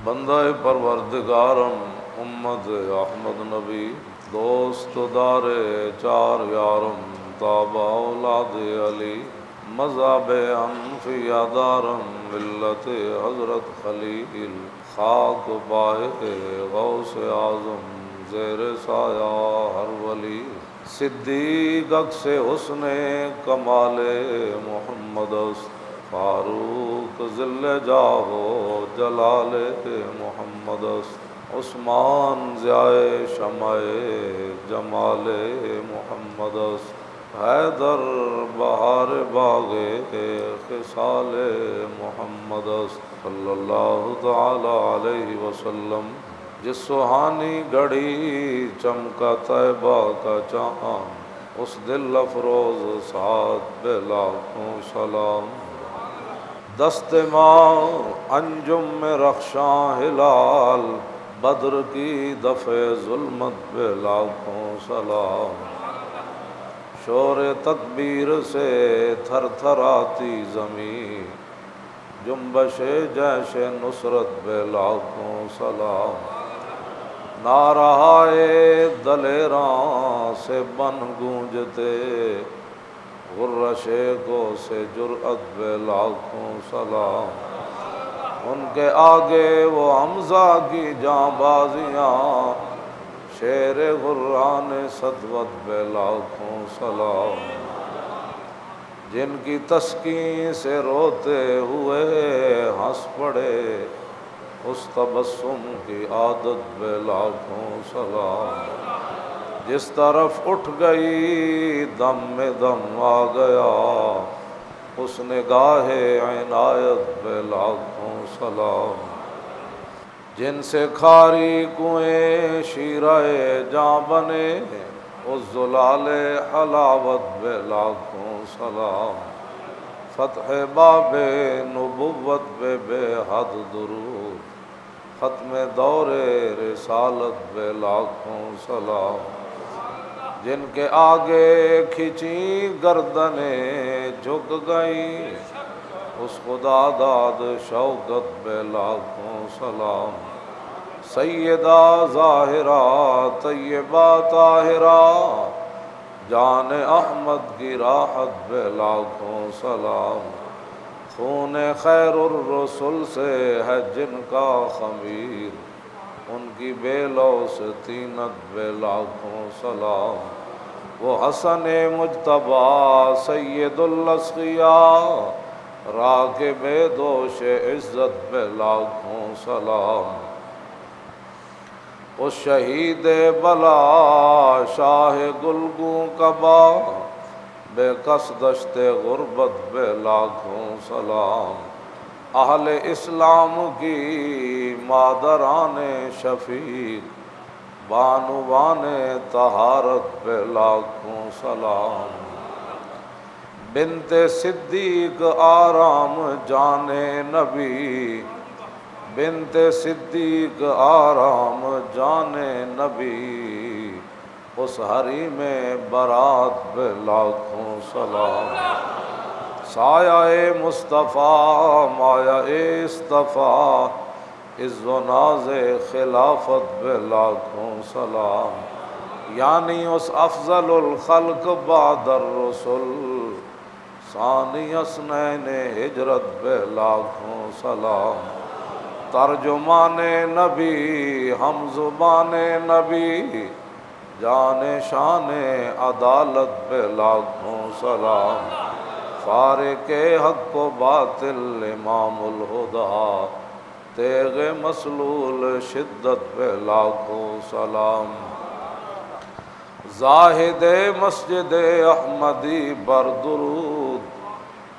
بندہ پروردگارم امت احمد نبی دوست دار چار یارم تابع اولاد علی مذہب انفیا دارم ملت حضرت خلیل خاک پائے غوث اعظم زیر سایہ ہر ولی صدیق عکس حسن کمال محمد است فاروق ذل جاہ جلال محمد است عثمان ضیاء شمع جمال محمد است حیدر بہار باغ خصال محمد است صلی اللہ تعالی علیہ وسلم جس سہانی گھڑی چمکا طیبہ کا چاند اس دل افروز ساتھ بے لاکھوں سلام دست ماں انجم میں رخشاں ہلال بدر کی دفع ظلمت بے لاکھوں سلام شور تکبیر سے تھر تھر آتی زمین جنبش جیش نصرت بے لاکھوں سلام نعرہائے دلیراں سے بن گونجتے غرش کو سے جرأت بے لاکھوں سلام ان کے آگے وہ حمزہ کی جاں بازیاں شیر غران سطوت بے لاکھوں سلام جن کی تسکین سے روتے ہوئے ہنس پڑے اس تبسم کی عادت بے لاکھوں سلام جس طرف اٹھ گئی دم میں دم آ گیا اس نگاہ عنایت بے لاکھوں سلام جن سے کھاری کنویں شیرہ جاں بنے اس زلال حلاوت بے لاکھوں سلام فتح باب نبوت بے حد درود ختم دور رسالت بے لاکھوں سلام جن کے آگے کھچی گردنیں جھک گئی اس خدا داد شوکت بے لاکھوں سلام سیدہ ظاہرہ طیبہ طاہرہ جان احمد کی راحت بے لاکھوں سلام خون خیر الرسل سے ہے جن کا خمیر ان کی بے لوث طینت بے لاکھوں سلام وہ حسن مجتبیٰ سید الاسقیاء راکب دوش عزت بے لاکھوں سلام اس شہید بلا شاہ گلگوں کبا بے کس دشت غربت بے لاکھوں سلام اہل اسلام کی مادران شفیق بانوان طہارت بے لاکھوں سلام بنت صدیق آرام جان نبی بنت صدیق آرام جان نبی اس حریم برات بے لاکھوں سلام سایہ مصطفیٰ مایہ اصطفیٰ عز و ناز خلافت بے لاکھوں سلام یعنی اس افضل الخلق بعد الرسل ثانی اثنین ہجرت بے لاکھوں سلام ترجمان نبی ہم زبان نبی جان شان عدالت بے لاکھوں سلام فارق حق و باطل امام الہدیٰ تیغ مسلول شدت بے لاکھوں سلام زاہد مسجد احمدی بر درود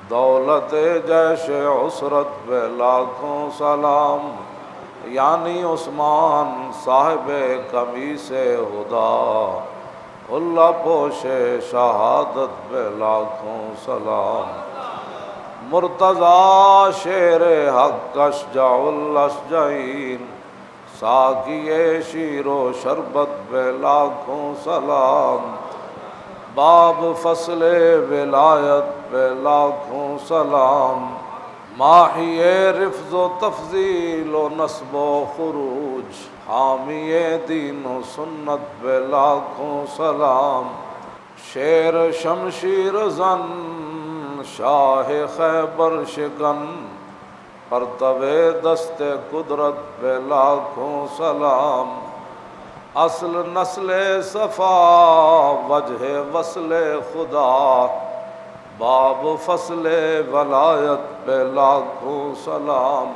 دولت جیش عسرت بے لاکھوں سلام یعنی عثمان صاحب قمیص ہدا اللہ پوش شہادت بے لاکھوں سلام مرتضی شیر حق اشجع الاشجعین ساقی شیر و شربت بے لاکھوں سلام باب فصل ولایت بے لاکھوں سلام ماحی رفض و تفضیل و نصب و خروج، حامی دین و سنت بے لاکھوں سلام، شیر شمشیر زن شاہ خیبر شکن، پرتو دست قدرت بے لاکھوں سلام، اصل نسل صفا وجہ وصل خدا، باب فصل ولایت بے لاکھوں سلام،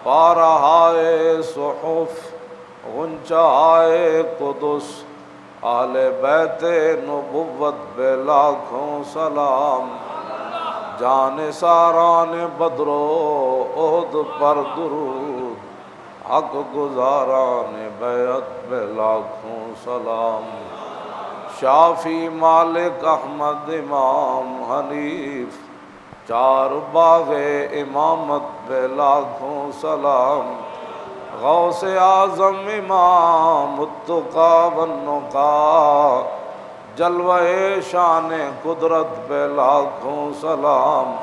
پارہائے صحف غنچائے قدس، اہل بیت نبوت بے لاکھوں سلام، جان ساران بدر و احد پر درود، حق گزاران بیعت بے لاکھوں سلام، شافی مالک احمد امام حنیف، چار باغ امامت بے لاکھوں سلام، غوث اعظم امام التقیٰ والنقیٰ، جلوہ شان قدرت بے لاکھوں سلام،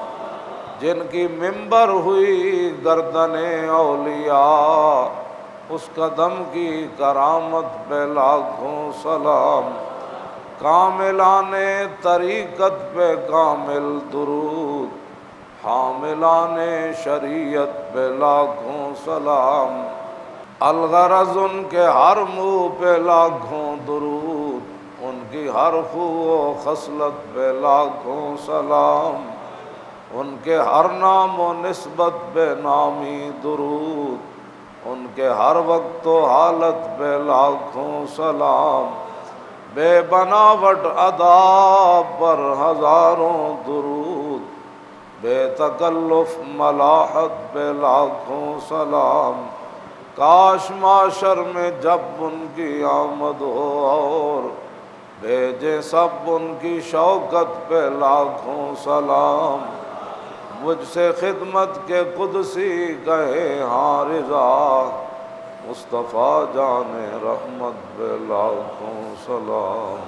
جن کی منبر ہوئی گردن اولیاء، اس قدم کی کرامت بے لاکھوں سلام، کاملان طریقت پہ کامل درود، حاملان شریعت پہ لاکھوں سلام، الغرض ان کے ہر منہ پہ لاکھوں درود، ان کی ہر خو و خصلت پہ لاکھوں سلام، ان کے ہر نام و نسبت پہ نامی درود، ان کے ہر وقت و حالت پہ لاکھوں سلام، بے بناوٹ ادا پر ہزاروں درود، بے تکلف ملاحت پہ لاکھوں سلام، کاش معاشر میں جب ان کی آمد ہو اور بھیجے سب ان کی شوکت پہ لاکھوں سلام، مجھ سے خدمت کے قدسی کہے ہاں رضا، مصطفیٰ جان رحمت بے لاکھوں سلام۔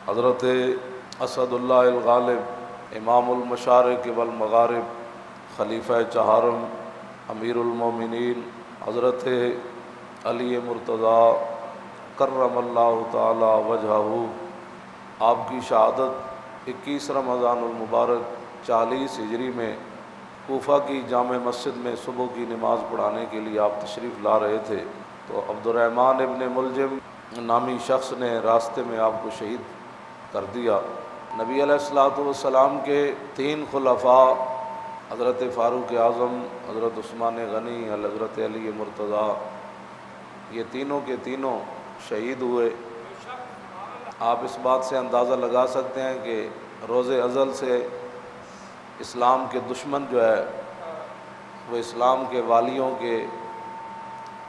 حضرت اسد اللہ الغالب امام المشارق والمغارب، خلیفہ چہارم، امیر المومنین حضرت علی مرتضیٰ کرم اللہ تعالی وجہہ، آپ کی شہادت 21 رمضان المبارک 40 ہجری میں کوفہ کی جامع مسجد میں صبح کی نماز پڑھانے کے لیے آپ تشریف لا رہے تھے، تو عبد الرحمن ابن ملجم نامی شخص نے راستے میں آپ کو شہید کر دیا۔ نبی علیہ الصلوۃ والسلام کے 3 خلفاء حضرت فاروق اعظم، حضرت عثمان غنی، حضرت علی مرتضیٰ، یہ تینوں کے تینوں شہید ہوئے۔ آپ اس بات سے اندازہ لگا سکتے ہیں کہ روز ازل سے اسلام کے دشمن جو ہے وہ اسلام کے والیوں کے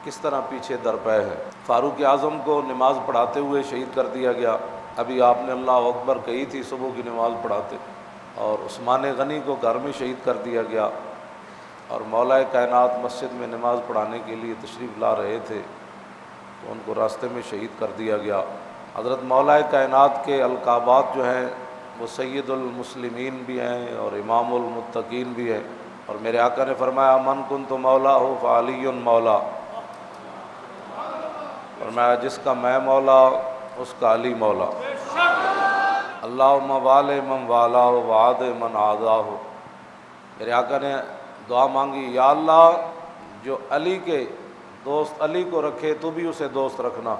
کس طرح پیچھے درپے ہیں۔ فاروق اعظم کو نماز پڑھاتے ہوئے شہید کر دیا گیا، ابھی آپ نے اللہ اکبر کہی تھی صبح کی نماز پڑھاتے، اور عثمان غنی کو گھر میں شہید کر دیا گیا، اور مولا کائنات مسجد میں نماز پڑھانے کے لیے تشریف لا رہے تھے تو ان کو راستے میں شہید کر دیا گیا۔ حضرت مولا کائنات کے القابات جو ہیں وہ سید المسلمین بھی ہیں اور امام المتقین بھی ہیں، اور میرے آقا نے فرمایا من کنت مولا ہو فعلی مولا، فرمایا جس کا میں مولا اس کا علی مولا، اللہم وال من والا ہو وعاد من عادا ہو۔ میرے آقا نے دعا مانگی، یا اللہ جو علی کے دوست علی کو رکھے تو بھی اسے دوست رکھنا،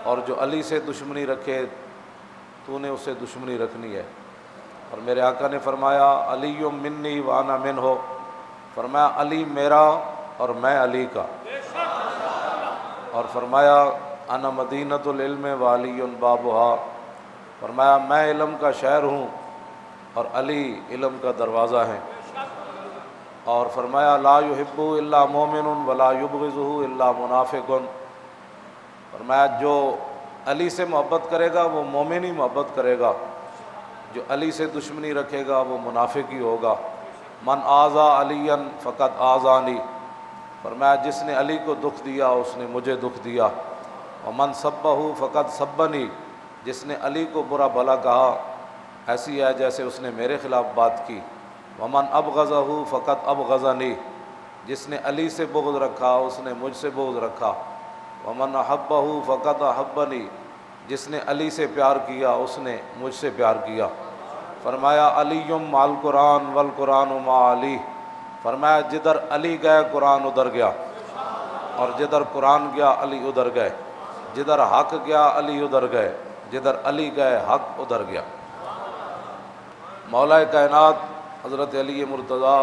اور جو علی سے دشمنی رکھے تو نے اسے دشمنی رکھنی ہے۔ اور میرے آقا نے فرمایا علی منی وانا من ہو، فرمایا علی میرا اور میں علی کا، اور فرمایا انا مدینۃ العلم وعلی بابھا، فرمایا میں علم کا شہر ہوں اور علی علم کا دروازہ ہے، اور فرمایا لا یحب الا مومن ولا یبغضہ الا منافق، فرمایا جو علی سے محبت کرے گا وہ مومن ہی محبت کرے گا، جو علی سے دشمنی رکھے گا وہ منافق ہی ہوگا۔ من آذا علی فقد آذانی، فرمایا جس نے علی کو دکھ دیا اس نے مجھے دکھ دیا، ومن سبہ فقد سبنی، جس نے علی کو برا بھلا کہا ایسی ہے جیسے اس نے میرے خلاف بات کی۔ ومن ابغضہ فقط ابغضنی، جس نے علی سے بغض رکھا اس نے مجھ سے بغض رکھا۔ ومن احبہ فقط احبنی، جس نے علی سے پیار کیا اس نے مجھ سے پیار کیا۔ فرمایا علی مع القرآن والقرآن مع علی، فرمایا جدھر علی گئے قرآن ادھر گیا، اور جدھر قرآن گیا علی ادھر گئے، جدھر حق گیا علی ادھر گئے، جدھر علی گئے حق ادھر گیا۔ مولا کائنات حضرت علی مرتضیٰ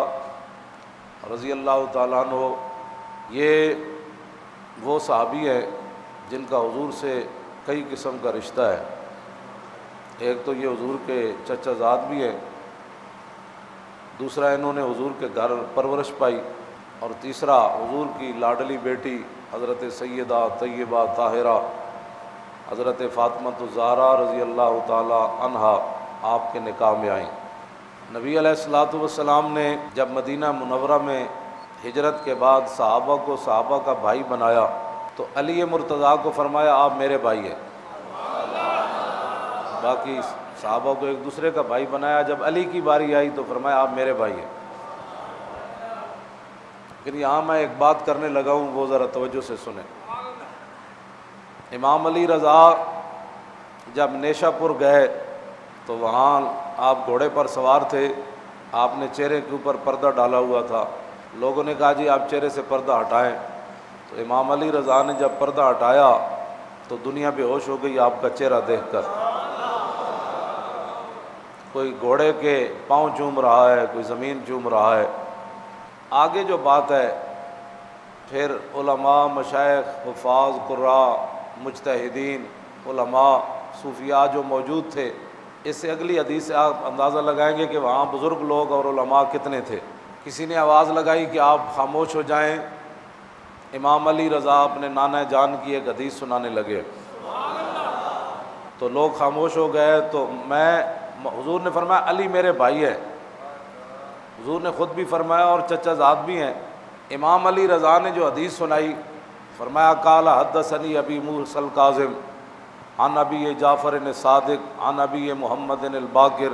رضی اللہ تعالیٰ عنہ یہ وہ صحابی ہیں جن کا حضور سے کئی قسم کا رشتہ ہے۔ ایک تو یہ حضور کے چچا زاد بھی ہیں، دوسرا انہوں نے حضور کے گھر پرورش پائی، اور تیسرا حضور کی لاڈلی بیٹی حضرت سیدہ طیبہ طاہرہ حضرت فاطمہ الزہرا رضی اللہ تعالی عنہا آپ کے نکاح میں آئیں۔ نبی علیہ الصلوۃ والسلام نے جب مدینہ منورہ میں ہجرت کے بعد صحابہ کو صحابہ کا بھائی بنایا تو علی مرتضیٰ کو فرمایا آپ میرے بھائی ہیں۔ باقی صحابہ کو ایک دوسرے کا بھائی بنایا، جب علی کی باری آئی تو فرمایا آپ میرے بھائی ہیں۔ لیکن یہاں میں ایک بات کرنے لگا ہوں، وہ ذرا توجہ سے سنیں۔ امام علی رضا جب نیشا پور گئے تو وہاں آپ گھوڑے پر سوار تھے، آپ نے چہرے کے اوپر پردہ ڈالا ہوا تھا، لوگوں نے کہا جی آپ چہرے سے پردہ ہٹائیں، تو امام علی رضا نے جب پردہ ہٹایا تو دنیا بے ہوش ہو گئی آپ کا چہرہ دیکھ کر۔ کوئی گھوڑے کے پاؤں چوم رہا ہے، کوئی زمین چوم رہا ہے۔ آگے جو بات ہے پھر علماء، مشائخ، حفاظ، قراء، مجتہدین، علماء، صوفیاء جو موجود تھے، اس سے اگلی حدیث سے آپ اندازہ لگائیں گے کہ وہاں بزرگ لوگ اور علماء کتنے تھے۔ کسی نے آواز لگائی کہ آپ خاموش ہو جائیں، امام علی رضا اپنے نانا جان کی ایک حدیث سنانے لگے، تو لوگ خاموش ہو گئے۔ تو حضور نے فرمایا علی میرے بھائی ہے، حضور نے خود بھی فرمایا اور چچا زاد بھی ہیں۔ امام علی رضا نے جو حدیث سنائی فرمایا قال حدثنی ابی موسیٰ الکاظم عن ابی جعفر الصادق عن ابی محمد الباقر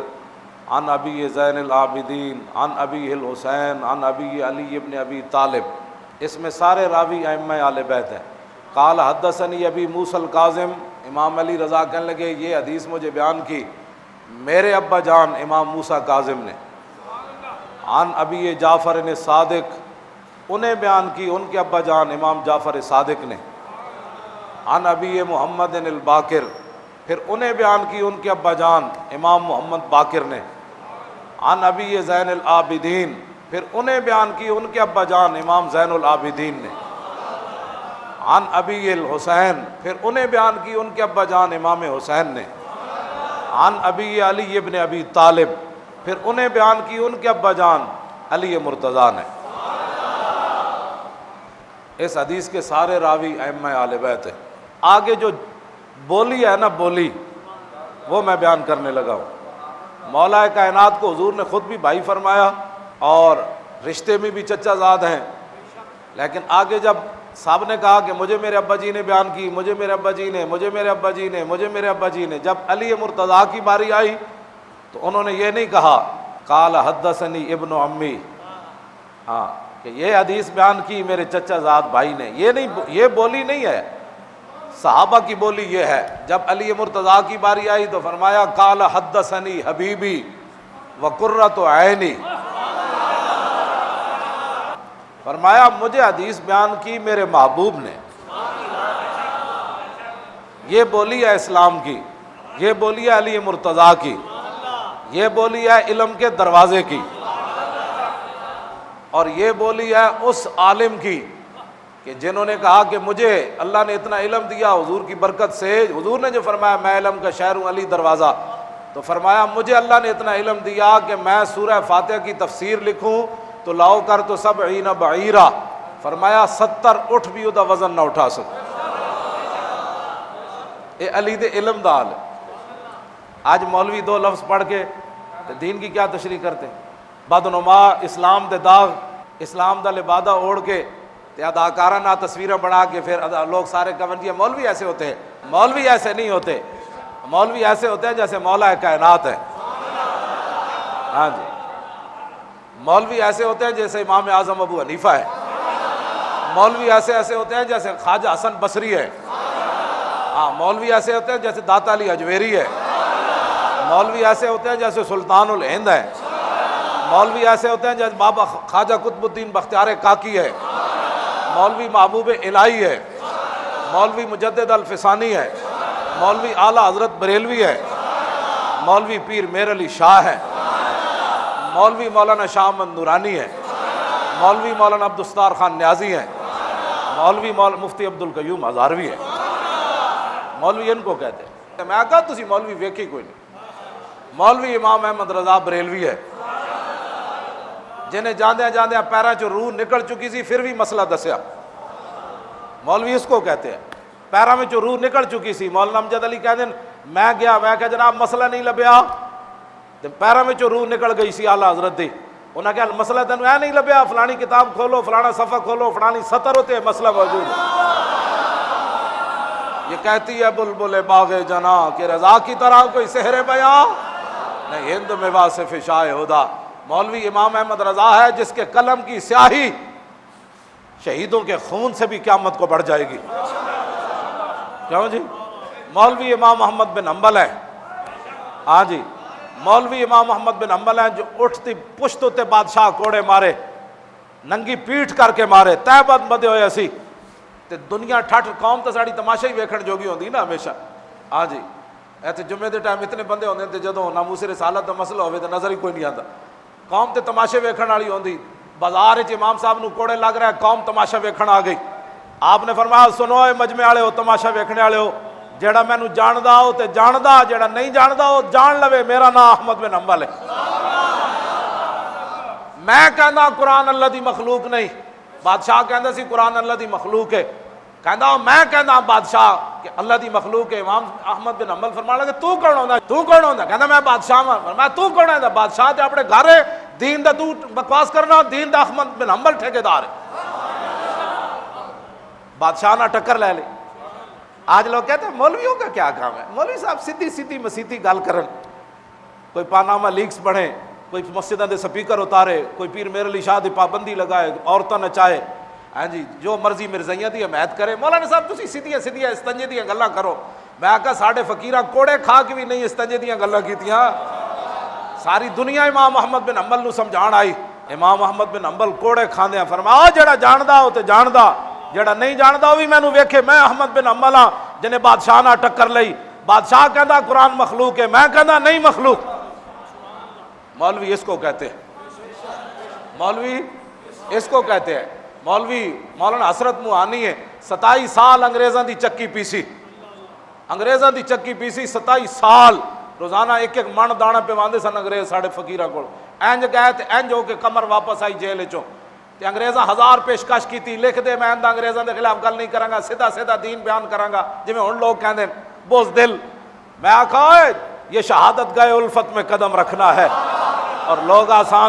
عن ابی زین العابدین عن ابی الحسین عن ابی علی ابن ابی طالب۔ اس میں سارے راوی ائمہ اہل بیت ہیں۔ قال حدثنی ابی موسیٰ الکاظم، امام علی رضا کہنے لگے یہ حدیث مجھے بیان کی میرے ابا جان امام موسیٰ کاظم نے، عن ابی جعفر الصادق، انہیں بیان کی ان کے ابا جان امام جعفر صادق نے، عن ابی محمد الباقر، پھر انہیں بیان کی ان کے ابا جان امام محمد باقر نے، عن ابی زین العابدین، پھر انہیں بیان کی ان کے ابا جان امام زین العابدین نے، عن ابی الحسین، پھر انہیں بیان کی ان کے ابا جان امام حسین نے، عن ابی علی ابن ابی طالب، پھر انہیں بیان کی ان کے ابا جان علی مرتضیٰ نے۔ اس حدیث کے سارے راوی ائمہ اہل بیت ہیں۔ آگے جو بولی ہے نا بولی، وہ میں بیان کرنے لگا ہوں۔ مولا کائنات کو حضور نے خود بھی بھائی فرمایا اور رشتے میں بھی چچا زاد ہیں، لیکن آگے جب صاحب نے کہا کہ مجھے میرے ابا جی نے بیان کی، مجھے میرے ابا جی نے، مجھے میرے ابا جی نے، مجھے میرے ابا جی نے، جب علی مرتضیٰ کی باری آئی تو انہوں نے یہ نہیں کہا قال حدثنی ابن عمی، ہاں کہ یہ حدیث بیان کی میرے چچا زاد بھائی نے، یہ نہیں، یہ بولی نہیں ہے، صحابہ کی بولی یہ ہے۔ جب علی مرتضیٰ کی باری آئی تو فرمایا قال حدثنی حبیبی وقرۃ عینی، فرمایا مجھے حدیث بیان کی میرے محبوب نے۔ یہ بولی ہے اسلام کی، یہ بولی ہے علی مرتضیٰ کی، یہ بولی ہے علم کے دروازے کی، اور یہ بولی ہے اس عالم کی کہ جنہوں نے کہا کہ مجھے اللہ نے اتنا علم دیا حضور کی برکت سے۔ حضور نے جو فرمایا میں علم کا شہر ہوں علی دروازہ، تو فرمایا مجھے اللہ نے اتنا علم دیا کہ میں سورہ فاتحہ کی تفسیر لکھوں تو لاؤ کر تو 70 بعیرہ، فرمایا 70 اٹھ بھی ادا وزن نہ اٹھا سکتے۔ اے علی دے علم دا حال۔ آج مولوی 2 لفظ پڑھ کے دین کی کیا تشریح کرتے ہیں؟ بدنما اسلام دے داغ، اسلام دا لبادہ اوڑھ کے تے اداکارانہ تصویریں بنا کے پھر لوگ سارے کہن جی مولوی ایسے ہوتے ہیں۔ مولوی ایسے نہیں ہوتے، مولوی ایسے ہوتے ہیں جیسے مولا کائنات ہے۔ ہاں جی، مولوی ایسے ہوتے ہیں جیسے امام اعظم ابو حنیفہ ہے، مولوی ایسے ہوتے ہیں جیسے خواجہ حسن بصری ہے، ہاں مولوی ایسے ہوتے ہیں جیسے داتا علی اجویری ہے، مولوی ایسے ہوتے ہیں جیسے سلطان الہند ہے، مولوی ایسے ہوتے ہیں جیسے بابا خواجہ قطب الدین بختیار کاکی ہے، مولوی محبوب الہی ہے، مولوی مجدد الفسانی ہے، مولوی اعلیٰ حضرت بریلوی ہے، مولوی پیر میر علی شاہ ہے، مولوی مولانا شاہ احمد نورانی ہے، مولوی مولانا عبدالستار خان نیازی ہے، مولوی مفتی عبدالقیوم ہزاروی ہے، مولوی ان کو کہتے ہیں۔ میں کہا تسی مولوی ویکھی کوئی نہیں۔ مولوی امام احمد رضا بریلوی ہے، جنہیں جاندیاں پیراں چوں روح نکل چکی سی پھر بھی مسئلہ دسیا، مولوی اس کو کہتے ہیں۔ پیراں میں چوں روح نکل چکی سی، مولانا امجد علی کہہ دیں میں گیا، میں کہا جناب مسئلہ نہیں لبیا، پیراں میں چوں روح نکل گئی سی اعلیٰ حضرت دی، انہاں کہا مسئلہ تینوں اے نہیں لبیا، فلانی کتاب کھولو، فلانا صفحہ کھولو، فلانی سطر ہوتے ہیں، مسئلہ موجود ہے۔ یہ کہتی ہے بلبل باغ جنا کہ رضا کی طرح کوئی سحر بیاں نہیں، ہند میں واصف شاہ ہدا۔ مولوی امام احمد رضا ہے جس کے قلم کی سیاہی شہیدوں کے خون سے بھی قیامت کو بڑھ جائے گی، کیوں جی؟ مولوی امام محمد بن حنبل ہے، ہاں جی مولوی امام محمد بن حنبل ہیں جو اٹھتی پشت ہوتے بادشاہ کوڑے مارے، ننگی پیٹھ کر کے مارے، تہ بد بدے ہوئے اسی تے دنیا ٹھٹ قوم تو ساڑی تماشا ہی ویکھن جوگی ہوندی نا ہمیشہ، ہاں جی ایتھے جمعے دے ٹائم اتنے بندے ہوندے تے جدوں ناموس رسالت دا مسئلہ ہوئے تے نظر ہی کوئی نہیں آتا، قوم تے تماشے ویکھن والی ہوندی، بازار وچ امام صاحب نو کوڑے لگ رہا ہے، قوم تماشا ویکھن آ گئی، آپ نے فرمایا سنو اے مجمع والے ہو، تماشا ویکھنے والے ہو، جیڑا مینوں جاندا ہو تے جاندا، جیڑا نہیں جاندا ہو جان لوے، میرا نام احمد بن حنبل ہے۔ میں کہندا قرآن اللہ دی مخلوق نہیں، بادشاہ کہندا سی قرآن اللہ دی مخلوق ہے، کہندا میں کہندا بادشاہ کہ اللہ دی مخلوق ہے۔ امام احمد بن حنبل فرمان لگے تو کون ہوندا، تو کون ہوندا؟ کہندا میں بادشاہ ہاں۔ فرمایا تو کون ہوندا؟ بادشاہ تے اپنے گھر ہے، دین دا تو بکواس کرنا، دین دا احمد بن حنبل ٹھیکیدار ہے، بادشاہ نہ ٹکر لے لے۔ آج لوگ کہتے ہیں مولویوں کا کیا کام ہے؟ مولوی صاحب سیدھی مسیتی گل کرن، کوئی پاناما لیکس بنے، کوئی مسجدوں دے سپیکر اتارے، کوئی پیر میر علی شاہ دی پابندی لگائے، عورتاں نچائے، ہاں جی جو مرضی مرزائیاں دی حمایت کرے۔ مولانا صاحب تسی سیدھیاں استنجے دیاں گلاں کرو، میں آکھا ساڈے فقیراں کوڑے کھا کے بھی نہیں استنجے دیاں گلاں کیتیاں۔ ساری دنیا امام محمد بن حنبل نو سمجھان آئی، امام محمد بن حنبل کوڑے کھاندیاں فرمایا جڑا جاندا ہو تے جاندا، جڑا نہیں جاندا وہ بھی مینوں ویکھے، میں احمد بن حنبل ہاں جنہیں بادشاہ نہ ٹکر لئی۔ بادشاہ کہندا قرآن مخلوق ہے، میں کہندا نہیں مخلوق۔ مولوی اس کو کہتے ہیں، مولوی اس کو کہتے ہیں۔ مولوی مولانا حسرت موہانی ہے، 27 سال انگریزاں دی چکی پیسی، انگریزاں دی چکی پیسی 27 سال، روزانہ ایک من دانا پیواندے سن انگریز ساڑھے فقیراں کول، انج گئے تے انج ہو کے کمر واپس آئی جیل چوں، تے انگریزاں 1000 پیشکش کیتی، لکھ دے میں اندہ انگریزاں دے خلاف گل نہیں کراں گا، سیدھا دین بیان کراں گا، جویں ہن لوگ کہندے بزدل۔ میں آکھا یہ شہادت گاہ الفت میں قدم رکھنا ہے، اور لوگ آسان